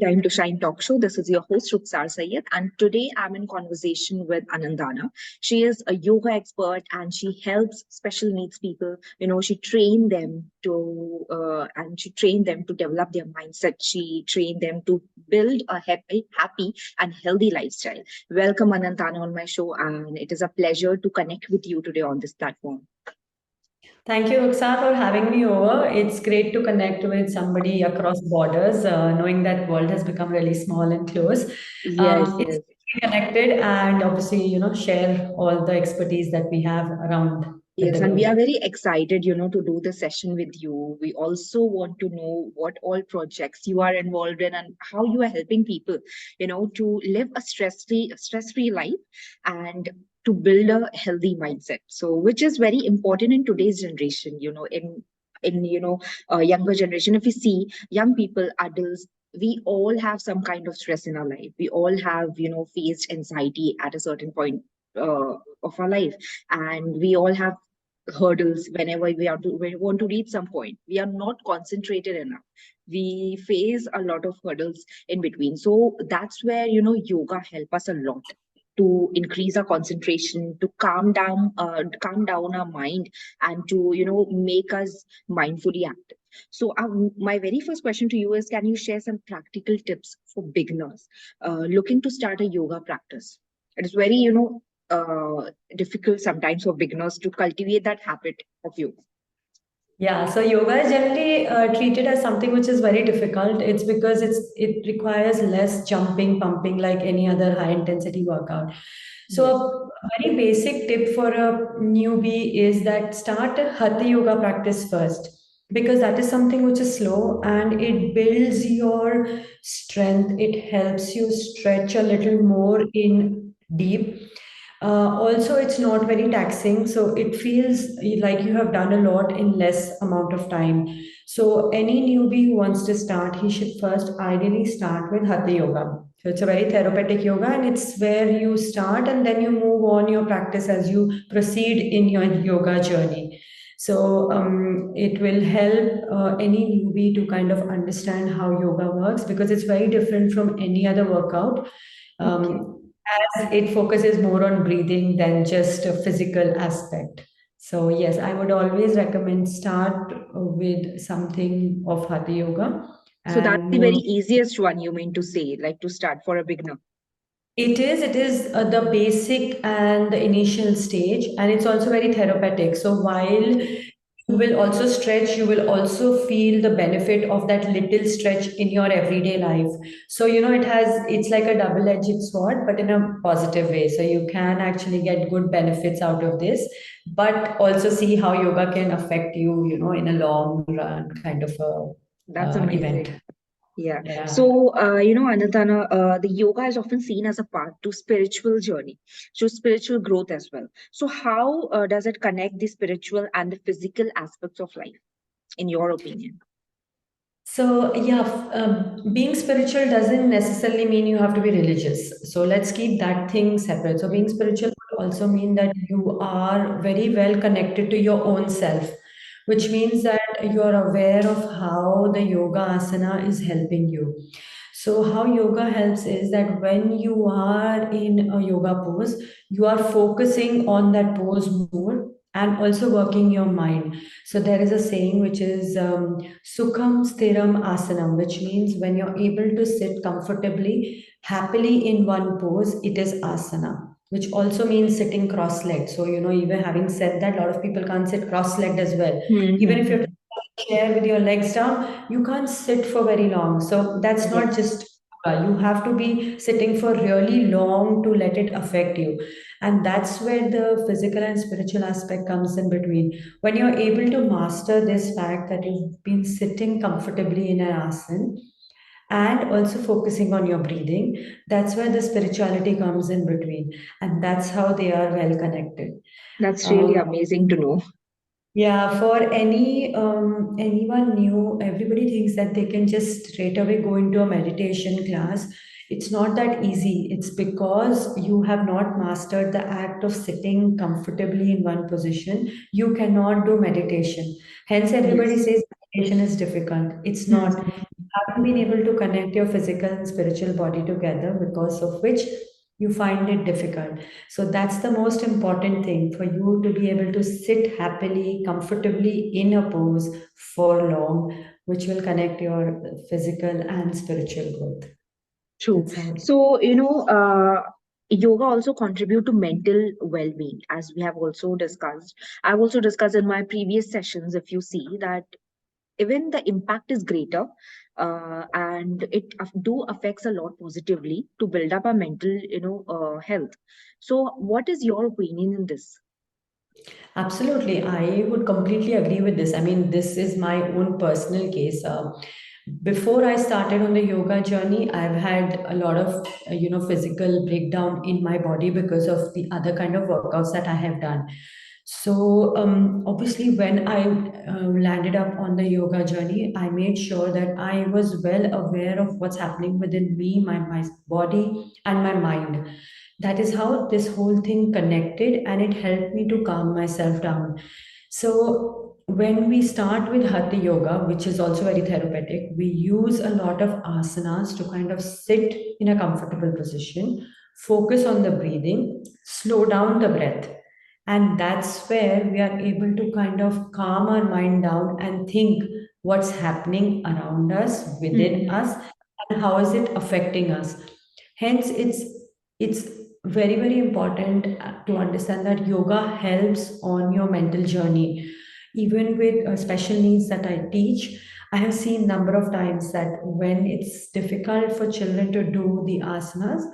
Time to Shine talk show. This is your host Rukhsar Sayed, and today I'm in conversation with Anandana. She is a yoga expert, and she helps special needs people. She trained them to develop their mindset. She trained them to build a happy and healthy lifestyle. Welcome, Anandana, on my show, and it is a pleasure to connect with you today on this platform. Thank you, Uksa, for having me over. It's great to connect with somebody across borders, knowing that world has become really small and close. Yes, It's yes. connected and obviously, share all the expertise that we have around with Yes, the and we are globe. very excited, to do the session with you. We also want to know what all projects you are involved in and how you are helping people, to live a stress-free life and to build a healthy mindset. So, which is very important in today's generation, in younger generation. If we see young people, adults, we all have some kind of stress in our life. We all have, faced anxiety at a certain point of our life, and we all have hurdles whenever we want to reach some point. We are not concentrated enough. We face a lot of hurdles in between. So that's where yoga help us a lot to increase our concentration, to calm down our mind, and to make us mindfully active. So my very first question to you is, can you share some practical tips for beginners looking to start a yoga practice? It is very difficult sometimes for beginners to cultivate that habit of yoga. Yeah, so yoga is generally treated as something which is very difficult. It's because it requires less jumping, pumping like any other high intensity workout. So Yes. a very basic tip for a newbie is that start a hatha yoga practice first, because that is something which is slow and it builds your strength. It helps you stretch a little more in deep. Also, it's not very taxing, so it feels like you have done a lot in less amount of time. So, any newbie who wants to start, he should first ideally start with Hatha Yoga. So, it's a very therapeutic yoga, and it's where you start and then you move on your practice as you proceed in your yoga journey. So, it will help any newbie to kind of understand how yoga works, because it's very different from any other workout. Okay. As it focuses more on breathing than just a physical aspect. So yes, I would always recommend start with something of Hatha Yoga So that's and the very more. easiest one you mean to say, like to start for a beginner. It is the basic and the initial stage, and it's also very therapeutic. So while you will also stretch, you will also feel the benefit of that little stretch in your everyday life. So it's like a double-edged sword, but in a positive way. So you can actually get good benefits out of this, but also see how yoga can affect you, in a long run kind of a That's event. amazing. Yeah. Yeah. So, Anandana, the yoga is often seen as a part to spiritual journey, to spiritual growth as well. So, how does it connect the spiritual and the physical aspects of life, in your opinion? So, yeah, being spiritual doesn't necessarily mean you have to be religious. So, let's keep that thing separate. So, being spiritual would also mean that you are very well connected to your own self, which means that you're aware of how the yoga asana is helping you. So, how yoga helps is that when you are in a yoga pose, you are focusing on that pose more and also working your mind. So, there is a saying which is Sukham Sthiram Asanam, which means when you're able to sit comfortably, happily in one pose, it is asana, which also means sitting cross-legged. So, even having said that, a lot of people can't sit cross-legged as well. Even if you're Mm-hmm. chair with your legs down, you can't sit for very long. So that's not Yes, just you have to be sitting for really long to let it affect you. And that's where the physical and spiritual aspect comes in between. When you're able to master this fact that you've been sitting comfortably in an asana and also focusing on your breathing, that's where the spirituality comes in between. And that's how they are well connected. that's really Um, amazing to know. yeah, for anyone new, everybody thinks that they can just straight away go into a meditation class. It's not that easy. It's because you have not mastered the act of sitting comfortably in one position. You cannot do meditation. Hence, everybody Yes. says meditation is difficult. It's Hmm. not. haven't been able to connect your physical and spiritual body together, because of which you find it difficult. So that's the most important thing, for you to be able to sit happily, comfortably in a pose for long, which will connect your physical and spiritual growth. True. That's how it. So, yoga also contribute to mental well-being, as we have also discussed. I've also discussed in my previous sessions, if you see that even the impact is greater, and it do affects a lot positively to build up our mental, health. So, what is your opinion in this? Absolutely, I would completely agree with this. I mean, this is my own personal case. Before I started on the yoga journey, I've had a lot of physical breakdown in my body because of the other kind of workouts that I have done. So obviously, when I landed up on the yoga journey, I made sure that I was well aware of what's happening within me, my body, and my mind. That is how this whole thing connected, and it helped me to calm myself down. So when we start with hatha yoga, which is also very therapeutic, we use a lot of asanas to kind of sit in a comfortable position, focus on the breathing, slow down the breath, and that's where we are able to kind of calm our mind down and think what's happening around us, within Hmm. us, and how is it affecting us. Hence, it's very, very important to understand that yoga helps on your mental journey. Even with special needs that I teach, I have seen number of times that when it's difficult for children to do the asanas,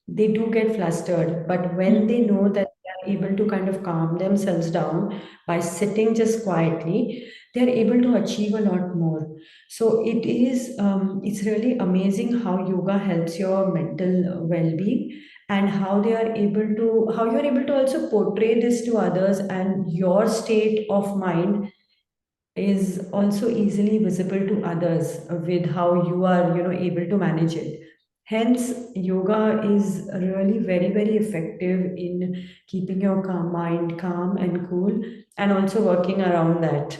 they do get flustered. But when they know that they are able to kind of calm themselves down by sitting just quietly, they are able to achieve a lot more. So it's really amazing how yoga helps your mental well-being, and how you are able to also portray this to others, and your state of mind is also easily visible to others with how you are able to manage it. Hence, yoga is really very, very effective in keeping your mind calm and cool, and also working around that.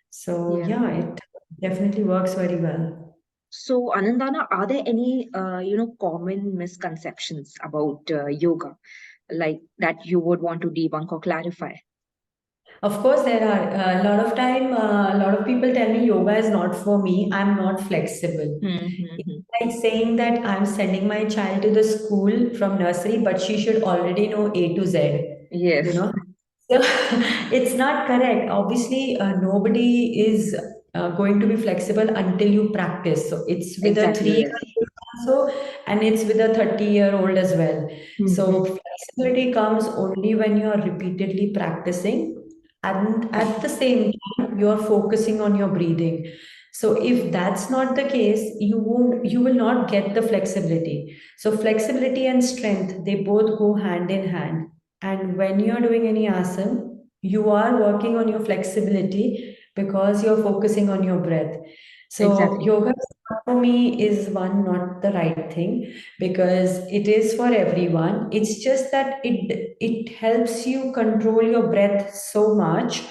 So Yeah. yeah, it definitely works very well. So, Anandana, are there any, common misconceptions about yoga, like that you would want to debunk or clarify? Of course, there are a lot of time. A lot of people tell me yoga is not for me. I'm not flexible. It's Mm-hmm. like saying that I'm sending my child to the school from nursery, but she should already know A to Z. You Yes, know, so it's not correct. Obviously, nobody is going to be flexible until you practice. So it's with a exactly. 3 year Yes. old also, and it's with a 30-year-old as well. So Mm-hmm. flexibility comes only when you are repeatedly practicing, and at the same time you are focusing on your breathing. So if that's not the case, you will not get the flexibility. So flexibility and strength, they both go hand in hand. And when you're doing any asana, you are working on your flexibility because you're focusing on your breath. So Exactly. yoga for me is one not the right thing, because it is for everyone. It's just that it helps you control your breath so much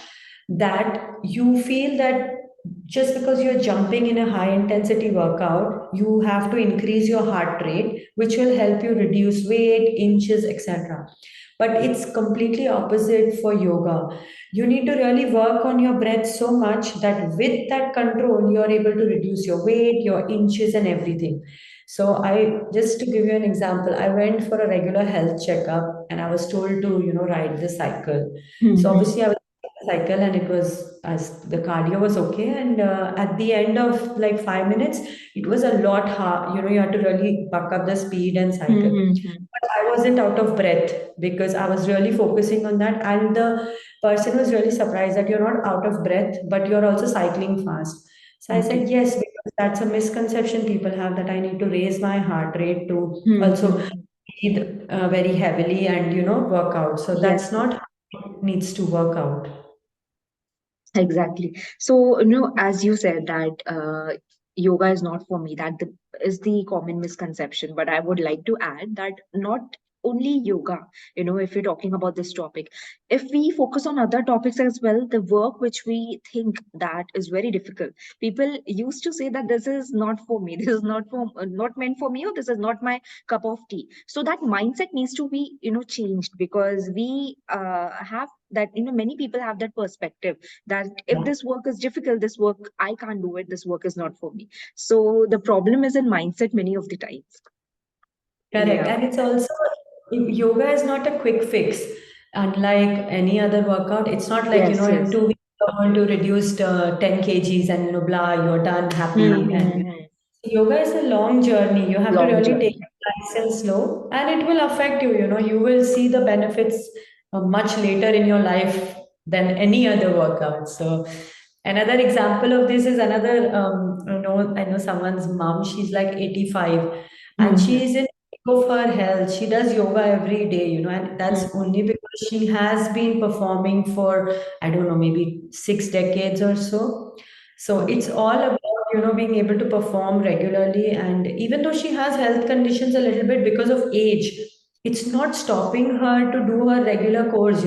that you feel that just because you're jumping in a high intensity workout, you have to increase your heart rate, which will help you reduce weight, inches, etc. But it's completely opposite for yoga. You need to really work on your breath so much that with that control, you're able to reduce your weight, your inches, and everything. So I just to give you an example, I went for a regular health checkup and I was told to, ride the cycle. So Mm-hmm. obviously I was riding the cycle, and it was as the cardio was okay. And at the end of like 5 minutes, it was a lot hard. You had to really buck up the speed and cycle. Mm-hmm. But I wasn't out of breath because I was really focusing on that. And the person was really surprised that you're not out of breath, but you're also cycling fast. So I Okay. said, yes, because that's a misconception people have, that I need to raise my heart rate to also Mm-hmm. breathe very heavily and, work out. So that's Yes. not how it needs to work out. Exactly. So, as you said that yoga is not for me, is the common misconception. But I would like to add that not only yoga, if we're talking about this topic. If we focus on other topics as well, the work which we think that is very difficult, people used to say that this is not for me, this is not meant for me, or this is not my cup of tea. So that mindset needs to be, changed, because we have that, many people have that perspective that if Yeah. this work is difficult, this work I can't do it, this work is not for me. So the problem is in mindset many of the times. Correct. Yeah. And it's also, yoga is not a quick fix. Unlike any other workout, it's not like, Yes, in yes. 2 weeks you're going to reduce 10 kgs and, blah, you're done, happy. And Mm-hmm. yoga is a long journey. You have to Long really take journey. it nice and slow, and it will affect you. You will see the benefits much later in your life than any other workout. So, another example of this is another, I know someone's mom, she's like 85, and Mm-hmm. she is in peak of her health. She does yoga every day, and that's only because she has been performing for, I don't know, maybe 6 decades or so. So it's Okay. all about, being able to perform regularly. And even though she has health conditions a little bit because of age, it's not stopping her to do her regular course.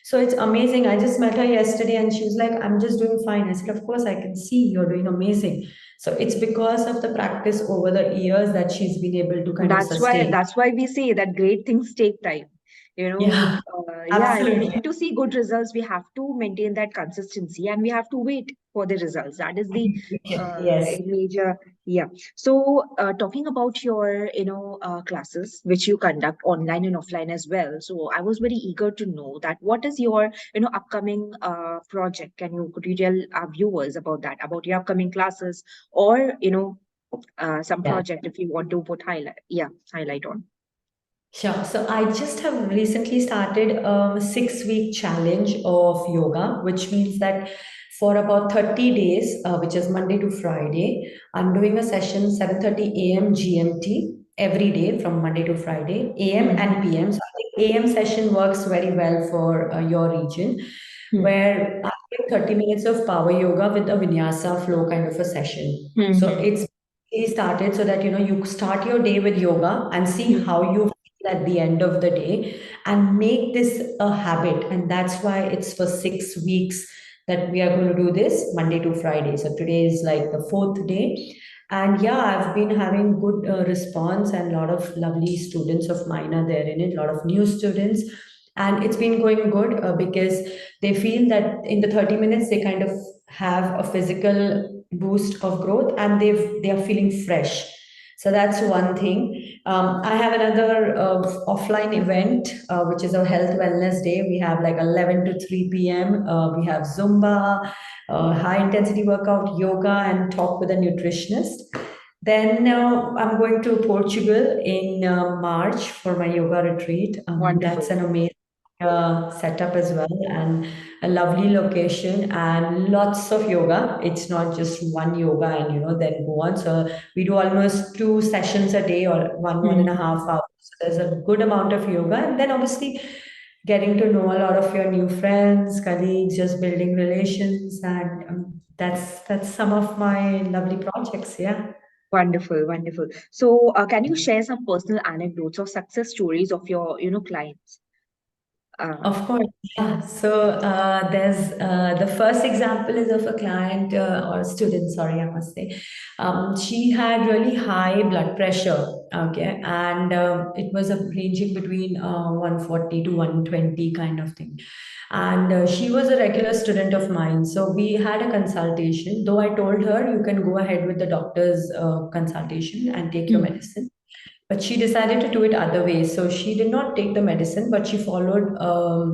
So it's amazing. I just met her yesterday and she was like, I'm just doing fine. I said, of course, I can see you're doing amazing. So it's because of the practice over the years that she's been able to kind of sustain. That's why we say that great things take time. Yeah, Yeah, if we absolutely. need to see good results, we have to maintain that consistency, and we have to wait for the results. That is the Yes. major, yeah. So, talking about your, classes which you conduct online and offline as well. So, I was very eager to know that what is your, upcoming project? Could you tell our viewers about that, about your upcoming classes, or some Yeah. project if you want to put highlight on. Sure. So I just have recently started a 6 week challenge of yoga, which means that for about 30 days, which is Monday to Friday, I'm doing a session 7:30 a.m. GMT every day from Monday to Friday, AM and Mm-hmm. PM. So I think AM session works very well for your region, where I'm doing 30 minutes of power yoga with a vinyasa flow kind of a session. So Mm-hmm. it's started so that you start your day with yoga and see how you feel at the end of the day, and make this a habit. And that's why it's for 6 weeks that we are going to do this Monday to Friday. So today is like the fourth day. And yeah, I've been having good response, and a lot of lovely students of mine are there in it, a lot of new students. And it's been going good because they feel that in the 30 minutes they kind of have a physical boost of growth, and they are feeling fresh. So that's one thing. I have another offline event, which is a health wellness day. We have like 11 to 3 p.m. We have Zumba, high intensity workout, yoga, and talk with a nutritionist. Then I'm going to Portugal in March for my yoga retreat. That's Wonderful. an amazing setup as well, and a lovely location, and lots of yoga. It's not just one yoga and then go on. So we do almost 2 sessions a day, or one and a Mm-hmm. half hours. So there's a good amount of yoga, and then obviously getting to know a lot of your new friends, colleagues, just building relations, and that's some of my lovely projects. Yeah. Wonderful, wonderful. So, can you share some personal anecdotes or success stories of your, clients? Uh, Of course, yeah. So there's the first example is of a client or student, sorry, I must say. She had really high blood pressure, okay, and it was ranging between 140 to 120 kind of thing. And she was a regular student of mine. So we had a consultation, though I told her you can go ahead with the doctor's consultation and take your mm, medicine. But she decided to do it other ways. So she did not take the medicine, but she followed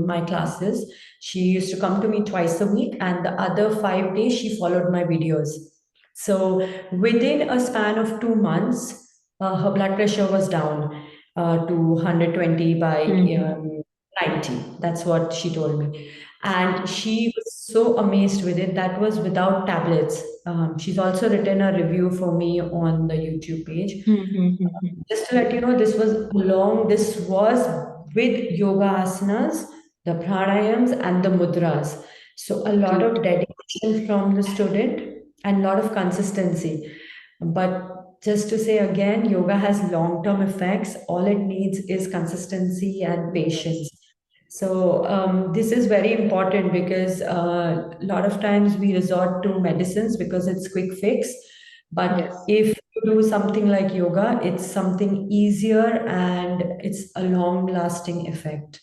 my classes. She used to come to me twice a week, and the other 5 days she followed my videos. So within a span of 2 months, her blood pressure was down to 120 by mm-hmm. 90. That's what she told me. And she was so amazed with it. That was without tablets. She's also written a review for me on the YouTube page. Mm-hmm. Just to let you know, this was with yoga asanas, the pranayams, and the mudras. So a lot Great. of dedication from the student and a lot of consistency. But just to say again, yoga has long term effects. All it needs is consistency and patience. Yes. So, this is very important because a lot of times we resort to medicines because it's quick fix. But Yes. if you do something like yoga, it's something easier and it's a long lasting effect.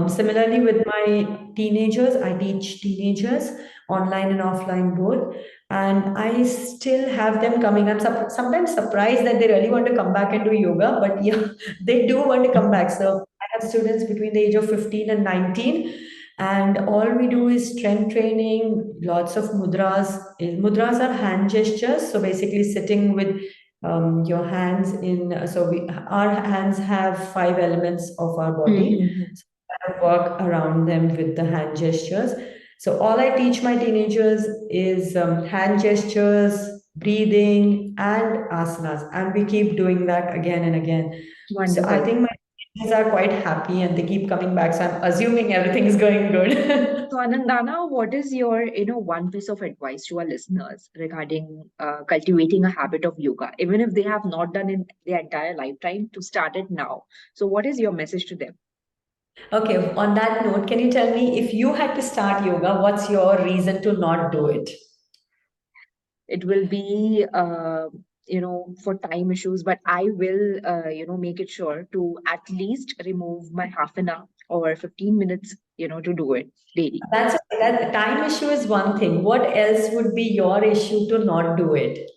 Similarly, with my teenagers, I teach teenagers online and offline both, and I still have them coming. I'm sometimes surprised that they really want to come back and do yoga, but yeah, they do want to come back. So I have students between the age of 15 and 19, and all we do is strength training, lots of mudras. Mudras are hand gestures, so basically sitting with your hands in. Our hands have five elements of our body, Mm-hmm. work around them with the hand gestures. So all I teach my teenagers is hand gestures, breathing, and asanas, and we keep doing that again and again. So I Wonderful. think my teenagers are quite happy, and they keep coming back. So I'm assuming everything is going good. So, Anandana, what is your, one piece of advice to our listeners regarding cultivating a habit of yoga, even if they have not done in their entire lifetime, to start it now? So, what is your message to them? Okay, on that note, can you tell me if you had to start yoga, what's your reason to not do it? It will be, for time issues, but I will, make it sure to at least remove my half an hour or 15 minutes, to do it daily. That's that time issue is one thing. What else would be your issue to not do it?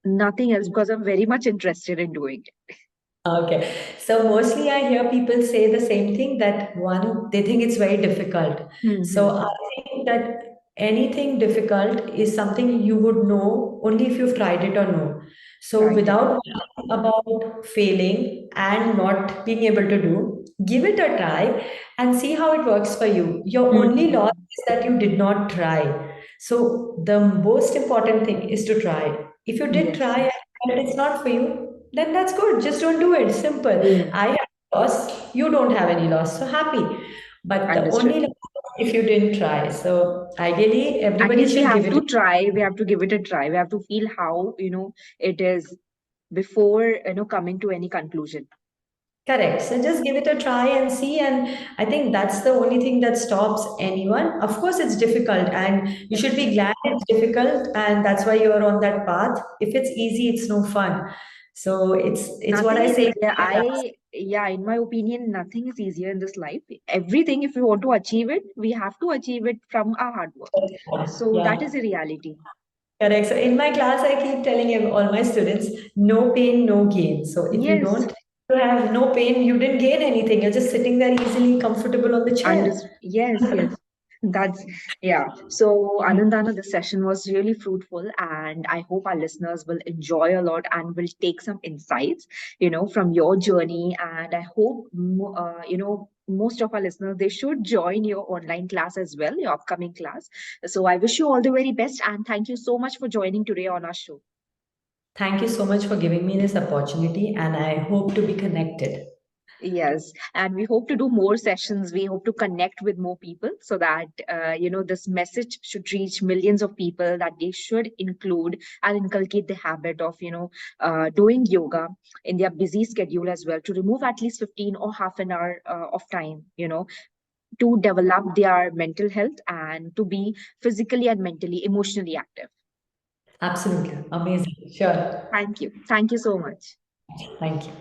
Nothing else because I'm very much interested in doing it. Okay. So mostly I hear people say the same thing that one, they think it's very difficult. So I Mm-hmm. think that anything difficult is something you would know only if you've tried it or no. So Right. without worrying about failing and not being able to do, give it a try and see how it works for you. Your only loss Mm-hmm. is that you did not try. So the most important thing is to try. If you did Yes. try and it's not for you, then that's good. Just don't do it. Simple. Mm. I have loss. You don't have any loss. So happy. But the Understood. only loss is if you didn't try. So ideally, At everybody least we should give have it. to try. We have to give it a try. We have to feel how, it is before, coming to any conclusion. Correct. So just give it a try and see. And I think that's the only thing that stops anyone. Of course, it's difficult, and you should be glad it's difficult, and that's why you're on that path. If it's easy, it's no fun. So it's what Nothing I is, say in yeah, my class. yeah, in my opinion, nothing is easier in this life. Everything, if we want to achieve it, we have to achieve it from our hard work. So that is Yeah. a reality. Correct. So in my class, I keep telling all my students, no pain, no gain. So if you Yes. don't have no pain, you didn't gain anything. You're just sitting there easily comfortable on the chair. Yes, yes. That's, yeah. So, Anandana, the session was really fruitful, and I hope our listeners will enjoy a lot and will take some insights, from your journey. And I hope, most of our listeners, they should join your online class as well, your upcoming class. So, I wish you all the very best, and thank you so much for joining today on our show. Thank you so much for giving me this opportunity, and I hope to be connected. Yes, and we hope to do more sessions. We hope to connect with more people so that this message should reach millions of people, that they should include and inculcate the habit of doing yoga in their busy schedule as well, to remove at least 15 or half an hour of time, to develop their mental health and to be physically and mentally, emotionally active. Absolutely. Amazing. Sure. Thank you so much. Thank you.